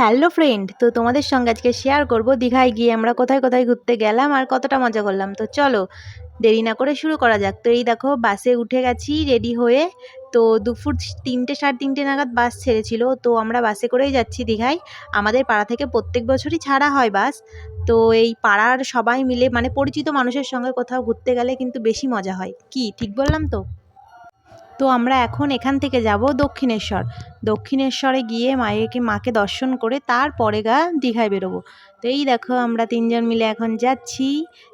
Hello friend, তো তোমাদের সঙ্গে আজকে শেয়ার করব দীঘায় গিয়ে আমরা কোথায় কোথায় ঘুরতে গেলাম আর কতটা মজা করলাম। তো চলো দেরি না করে শুরু করা যাক। তো এই দেখো বাসে উঠে গেছি রেডি হয়ে। তো দুপুর 3টে 3:30 নাগাদ বাস ছেড়েছিল। তো আমরা বাসে করেই যাচ্ছি দীঘায়। আমাদের পাড়া থেকে প্রত্যেক বছরই ছাড়া হয় বাস। তো এই পাড়ার সবাই মিলে মানে পরিচিত মানুষের সঙ্গে কোথাও ঘুরতে গেলে কিন্তু বেশি মজা হয়। কি ঠিক বললাম তো? তো আমরা এখন এখান থেকে যাব দক্ষিণেশ্বর। দক্ষিণেশ্বরে গিয়ে মাকে দর্শন করে তারপরে দীঘায় বেরোবো। তো এই দেখো আমরা 3জন মিলে এখন যাচ্ছি।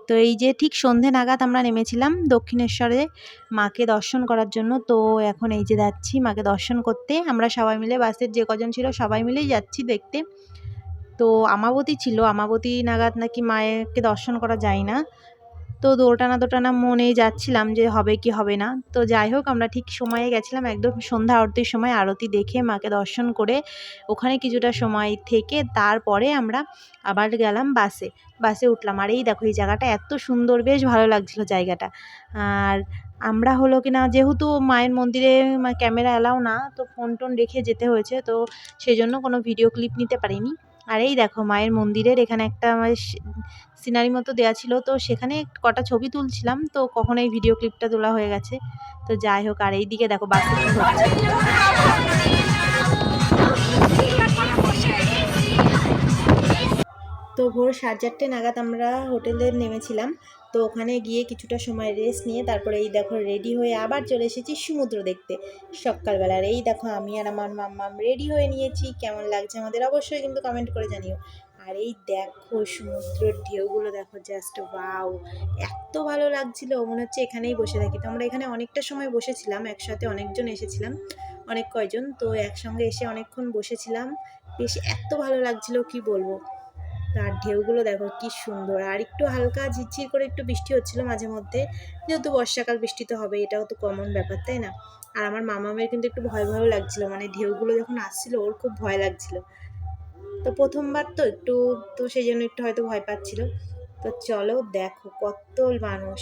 তো এই যে ঠিক সন্ধে নাগাদ আমরা নেমেছিলাম দক্ষিণেশ্বরে মাকে দর্শন করার জন্য। তো এখন এই যে যাচ্ছি মাকে দর্শন করতে। আমরা সবাই মিলে বাসের যে কজন ছিল সবাই মিলেই যাচ্ছি দেখতে। তো আমাবতী ছিল, আমাবতী নাগাদ নাকি মায়েরকে দর্শন করা যায় না। তো দোটানা দোটানা মনেই যাচ্ছিলাম যে হবে কি হবে না। তো যাই হোক আমরা ঠিক সময়ে গেছিলাম, একদম সন্ধ্যা আরতির সময় আরতি দেখে মাকে দর্শন করে ওখানে কিছুটা সময় থেকে তারপরে আমরা আবার গেলাম বাসে। বাসে উঠলাম আর এই দেখো এই জায়গাটা এত সুন্দর, বেশ ভালো লাগছিল জায়গাটা। আর আমরা হলো কিনা যেহেতু মায়ের মন্দিরে ক্যামেরা এলাও না, তো ফোন টোন রেখে যেতে হয়েছে, তো সেই জন্য কোনো ভিডিও ক্লিপ নিতে পারিনি। আর এই দেখো মায়ের মন্দিরের এখানে একটা সিনারি মতো দেওয়া ছিল, তো সেখানে কটা ছবি তুলছিলাম, তো কখন এই ভিডিও ক্লিপটা তোলা হয়ে গেছে। তো যাই হোক আর এইদিকে দেখো বাসে কি হচ্ছে। তো ভোর 4:30 নাগাদ আমরা হোটেলে নেমেছিলাম। তো ওখানে গিয়ে কিছুটা সময় রেস্ট নিয়ে তারপরে এই দেখো রেডি হয়ে আবার চলে এসেছি সমুদ্র দেখতে সকালবেলা। আর এই দেখো আমি আর আমার মাম্মাম রেডি হয়ে নিয়েছি। কেমন লাগছে আমাদের অবশ্যই কিন্তু কমেন্ট করে জানিও। আর এই দেখো সমুদ্রের ঢেউগুলো দেখো, জাস্ট ওয়াও, এত ভালো লাগছিল, মনে হচ্ছে এখানেই বসে থাকি। তো আমরা এখানে অনেকটা সময় বসেছিলাম, একসাথে অনেকজন এসেছিলাম, অনেক কয়জন, তো একসঙ্গে এসে অনেকক্ষণ বসেছিলাম। বেশ এত ভালো লাগছিল কি বলবো। আর ঢেউগুলো দেখো কি সুন্দর। আর একটু হালকা ঝিরঝির করে একটু বৃষ্টি হচ্ছিল মাঝে মধ্যে, যেহেতু বর্ষাকাল বৃষ্টি তো হবে, এটাও তো কমন ব্যাপার তাই না। আর আমার মামামের কিন্তু একটু ভয় ভয়ও লাগছিল, মানে ঢেউগুলো যখন আসছিল ওর খুব ভয় লাগছিল। তো প্রথমবার তো একটু, তো সেই জন্য একটু হয়তো ভয় পাচ্ছিল। তো চলো দেখো কত মানুষ।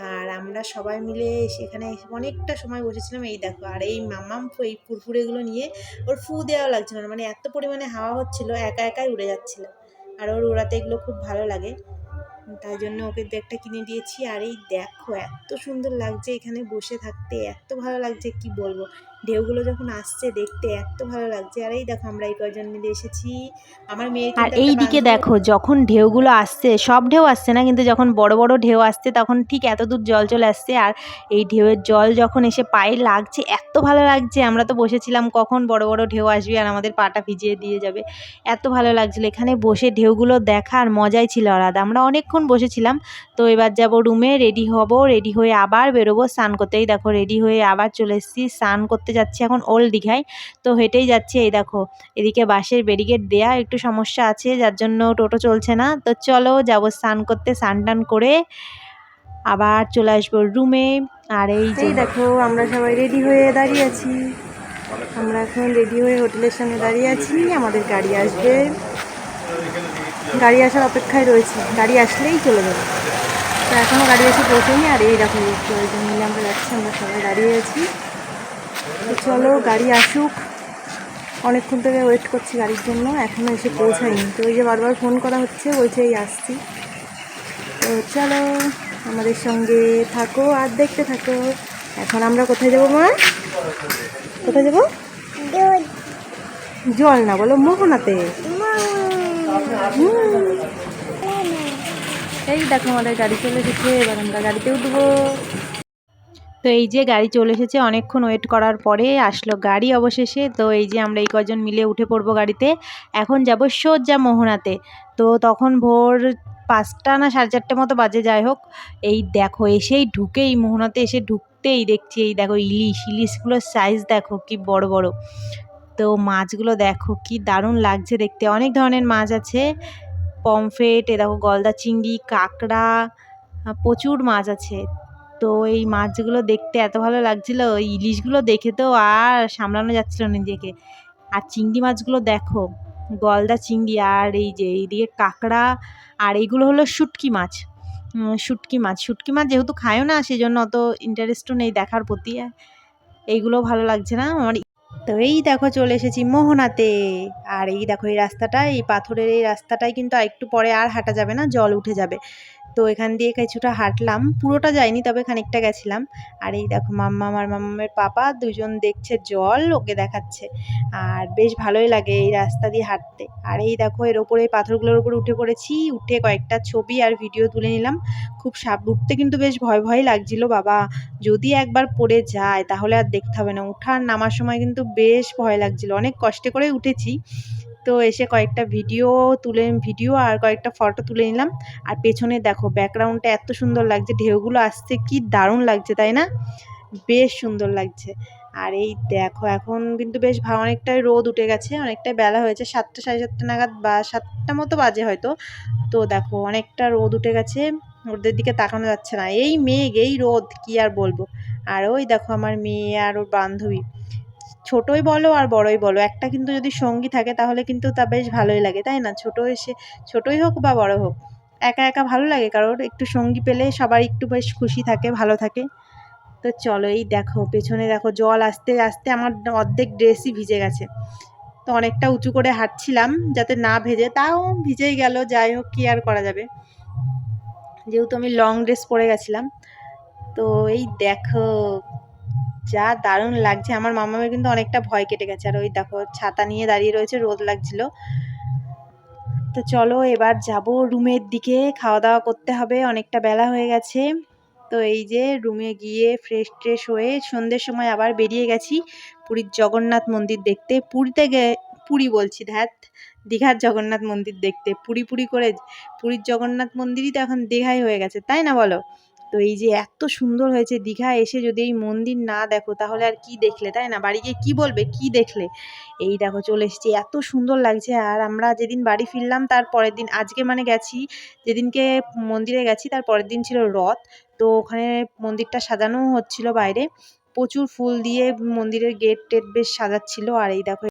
আর আমরা সবাই মিলে সেখানে অনেকটা সময় বসেছিলাম। এই দেখো আর এই মামাম এই ফুরফুরেগুলো নিয়ে ওর ফু দেওয়া লাগছিল না, মানে এত পরিমাণে হাওয়া হচ্ছিল, একা একাই উড়ে যাচ্ছিল। আর ওর উড়াতে এগুলো খুব ভালো লাগে, তাই জন্য ওকে একটা কিনে দিয়েছি। আর এই দেখো এত সুন্দর লাগছে এখানে বসে থাকতে, এত ভালো লাগছে কি বলবো। ঢেউগুলো যখন আসছে দেখতে এত ভালো লাগছে। আর এই দেখো আমরা এই কয়জন মিলে এসেছি। আমার মেয়ের আর কিন্তু এই একটা দিকে বান্ধবী। দেখো যখন ঢেউগুলো আসছে, সব ঢেউ আসছে না কিন্তু যখন বড় বড় ঢেউ আসছে তখন ঠিক এত দূর জল চলে আসছে। আর এই ঢেউয়ের জল যখন এসে পায়ে লাগছে এত ভালো লাগছে। আমরা তো বসেছিলাম কখন বড় বড় ঢেউ আসবে আর আমাদের পাটা ভিজিয়ে দিয়ে যাবে, এত ভালো লাগছিল এখানে বসে ঢেউগুলো দেখার মজাই ছিল আলাদা। আমরা অনেকক্ষণ বসেছিলাম। তো এবার যাব রুমে, রেডি হব, রেডি হয়ে আবার বেরোবো স্নান করতেই। দেখো রেডি হয়ে আবার চলে এসেছি, স্নান করতে যাচ্ছি এখন ওল্ড দীঘায়। তো হেঁটেই যাচ্ছি। এই দেখো এদিকে বাসের ব্যারিকেড দেয়া, একটু সমস্যা আছে যার জন্য টোটো চলছে না। তো চলো যাবো স্নান করতে, স্নান টান করে আবার চলে আসবো রুমে। আর এই যে দেখো আমরা সবাই রেডি হয়ে দাঁড়িয়ে আছি। আমরা এখন রেডি হয়ে হোটেলের সামনে দাঁড়িয়ে আছি, আমাদের গাড়ি আসবে, গাড়ি আসার অপেক্ষায় রয়েছে, গাড়ি আসলেই চলে যাবে। তো এখনও গাড়ি এসে পৌঁছেনি। আর এই দেখো কয়েকজন মিলে আমরা যাচ্ছি, আমরা সবাই দাঁড়িয়ে আছি। তো চলো গাড়ি আসুক, অনেকক্ষণ থেকে ওয়েট করছি গাড়ির জন্য, এখনও এসে পৌঁছায়নি। তো ওই যে বারবার ফোন করা হচ্ছে, বলছে এই আসছি। তো চলো আমাদের সঙ্গে থাকো আর দেখতে থাকো। এখন আমরা কোথায় যাবো মা? কোথায় যাবো? জল না বলো, মোহনাতে। এই দেখো আমাদের গাড়ি চলে এসেছে, এবার আমরা গাড়িতে উঠবো। তো এই যে গাড়ি চলে এসেছে, অনেকক্ষণ ওয়েট করার পরে আসলো গাড়ি অবশেষে। তো এই যে আমরা এই কজন মিলে উঠে পড়বো গাড়িতে, এখন যাব সোজা মোহনাতে। তো তখন ভোর 5টা না 4:30 মতো বাজে, যাই হোক। এই দেখো এসেই ঢুকেই মোহনাতে এসে ঢুকতেই দেখছি এই দেখো ইলিশগুলোর সাইজ দেখো কি বড় বড়। তো মাছগুলো দেখো কি দারুণ লাগছে দেখতে, অনেক ধরনের মাছ আছে, পমফ্রেট, এ দেখো গলদা চিংড়ি, কাঁকড়া, প্রচুর মাছ আছে। তো এই মাছগুলো দেখতে এত ভালো লাগছিল, ওই ইলিশগুলো দেখে তো আর সামলানো যাচ্ছিল না নিজেকে। আর চিংড়ি মাছগুলো দেখো, গলদা চিংড়ি, আর এই যে এইদিকে কাঁকড়া। আর এইগুলো হলো শুটকি মাছ। শুটকি মাছ যেহেতু খায়ও না, সেই জন্য অত ইন্টারেস্টও নেই দেখার প্রতি, এইগুলো ভালো লাগছে না আমার। তো এই দেখো চলে এসেছি মোহনাতে। আর এই দেখো এই রাস্তাটা, এই পাথরের এই রাস্তাটাই কিন্তু একটু পরে আর হাঁটা যাবে না, জল উঠে যাবে। তো এখান দিয়ে কিছুটা হাঁটলাম, পুরোটা যাইনি তবে খানিকটা গেছিলাম। আর এই দেখো মাম্মাম আর মাম্মামের পাপা দুজন দেখছে জল, ওকে দেখাচ্ছে। আর বেশ ভালোই লাগে এই রাস্তা দিয়ে হাঁটতে। আর এই দেখো এর ওপরে এই পাথরগুলোর উপরে উঠে পড়েছি, উঠে কয়েকটা ছবি আর ভিডিও তুলে নিলাম। খুব উঠতে কিন্তু বেশ ভয় ভয় লাগছিল বাবা, যদি একবার পড়ে যায় তাহলে আর দেখতে হবে না। উঠার নামার সময় কিন্তু বেশ ভয় লাগছিল, অনেক কষ্টে করে উঠেছি। তো এসে কয়েকটা ভিডিও আর কয়েকটা ফটো তুলে নিলাম। আর পেছনে দেখো ব্যাকগ্রাউন্ডটা এত সুন্দর লাগছে, ঢেউগুলো আসছে, কি দারুণ লাগছে তাই না? বেশ সুন্দর লাগছে। আর এই দেখো এখন কিন্তু বেশ অনেকটাই রোদ উঠে গেছে, অনেকটাই বেলা হয়েছে, 7টা সাড়ে 7টা নাগাদ বা 7টা মতো বাজে হয়তো। তো দেখো অনেকটা রোদ উঠে গেছে, রোদের দিকে তাকানো যাচ্ছে না, এই মেঘ এই রোদ কি আর বলবো। আর ওই দেখো আমার মেয়ে আর ওর বান্ধবী, ছোটই বলো আর বড়ই বলো, একটা কিন্তু যদি সঙ্গী থাকে তাহলে কিন্তু তা বেশ ভালোই লাগে তাই না? ছোটই হোক বা বড় হোক, একা একা ভালো লাগে কারোর, একটু সঙ্গী পেলে সবাই একটু বেশ খুশি থাকে, ভালো থাকে। তো চলো এই দেখো পেছনে দেখো জল আস্তে আস্তে আমার অর্ধেক ড্রেসই ভিজে গেছে। তো অনেকটা উঁচু করে হাঁটছিলাম যাতে না ভেজে, তাও ভিজেই গেল, যাই হোক কি আর করা যাবে, যেহেতু আমি লং ড্রেস পরে গেছিলাম। তো এই দেখো যা দারুণ লাগছে, আমার মামামের কিন্তু অনেকটা ভয় কেটে গেছে। আর ওই দেখো ছাতা নিয়ে দাঁড়িয়ে রয়েছে, রোদ লাগছিল। তো চলো এবার যাব রুমের দিকে, খাওয়া দাওয়া করতে হবে, অনেকটা বেলা হয়ে গেছে। তো এই যে রুমে গিয়ে ফ্রেশ ট্রেশ হয়ে সন্ধ্যের সময় আবার বেরিয়ে গেছি পুরীর জগন্নাথ মন্দির দেখতে। পুরী বলছি, ধ্যাত, দীঘার জগন্নাথ মন্দির দেখতে। পুরি করে পুরীর জগন্নাথ মন্দিরই তো এখন দীঘায় হয়ে গেছে তাই না বলো? তো এই যে এত সুন্দর হয়েছে, দীঘা এসে যদি এই মন্দির না দেখো তাহলে আর কি দেখলে তাই না? বাড়ি গিয়ে কি বলবে কি দেখলে। এই দেখো চলে এসেছি, এত সুন্দর লাগছে। আর আমরা যেদিন বাড়ি ফিরলাম তার পরের দিন, আজকে মানে গেছি, যেদিনকে মন্দিরে গেছি তার পরের দিন ছিল রথ। তো ওখানে মন্দিরটা সাজানো হচ্ছিল বাইরে, প্রচুর ফুল দিয়ে মন্দিরের গেট টেট বেশ সাজাচ্ছিল। আর এই দেখো